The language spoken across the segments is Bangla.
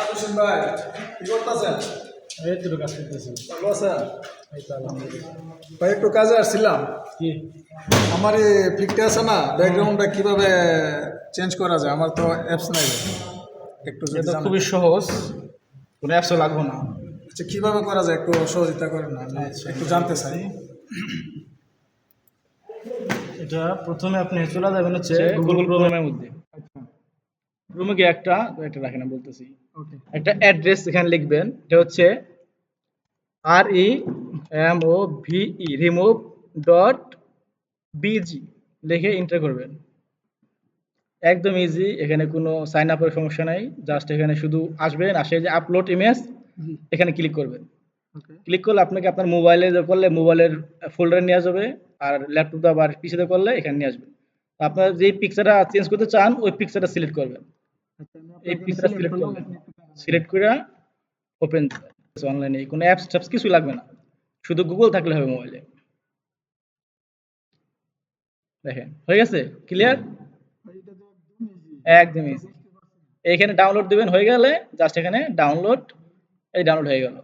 হোসেন ভাই কি করতেছেন? এই তো কাজ করতেছি। ভালো আছেন? এই তো আলহামদুলিল্লাহ। ভাই একটু কাজে আসছিলাম। কি? আমার এই ফিকটা আছে না, ব্যাকগ্রাউন্ডটা কিভাবে চেঞ্জ করা যায়? আমার তো অ্যাপস নাই, একটু যদি এটা জানেন। খুবই সহজ, কোনো অ্যাপসও লাগবে না। আচ্ছা, কিভাবে করা যায় একটু সহযোগিতা করেন না, আমি আচ্ছা, একটু জানতে চাই। এটা প্রথমে আপনি চলে যাবেন হচ্ছে গুগল গুগল ক্রোমের ক্রোমের মধ্যে আচ্ছা, ক্রোমে গিয়ে একটা রাখেন আমি বলতেছি, ওকে। একটা অ্যাড্রেস এখানে লিখবেন। এটা হচ্ছে REMOVE রিমুভ ডট বিজি লিখে এন্টার করবেন। একদম ইজি, এখানে কোনো সাইন আপের সমস্যা নাই। জাস্ট এখানে শুধু আসবেন, আসে যে আপলোড ইমেজ, জি, এখানে ক্লিক করবেন। ওকে। ক্লিক করলে আপনাকে আপনার মোবাইলে করলে মোবাইলের ফোল্ডারে নিয়ে যাবে, আর ল্যাপটপে বা পিসিতে করলে এখানে নিয়ে আসবেন। আপনার যেই পিকচারটা চেঞ্জ করতে চান ওই পিকচারটা সিলেক্ট করবেন। আচ্ছা, আমি এই আপনার এখানে পিকচারটা সিলেক্ট সিলেক্ট করলাম, করলেন, আপনি একটু দেখান। সিলেক্ট করে ওপেন অনলাইনে কোনো অ্যাপস ট্যাপস কিছুই লাগবে না, শুধু গুগল থাকলে হবে মোবাইলে। দেখেন হয়ে গেছে, ক্লিয়ার, এটা তো একদম ইজি। একদম এটা ইজি। বুঝতে পারছেন? এইখানে ডাউনলোড দিবেন, হয়ে গেলে জাস্ট এখানে ডাউনলোড, এই ডাউনলোড হয়ে গেল।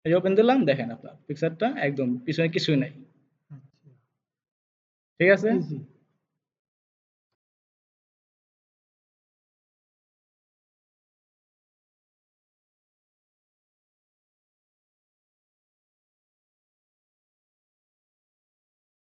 এই ওপেন দিলাম, দেখেন আপনার পিকচারটা একদম পিছনে কিছুই নাই। আচ্ছা, ঠিক আছে। ইজি।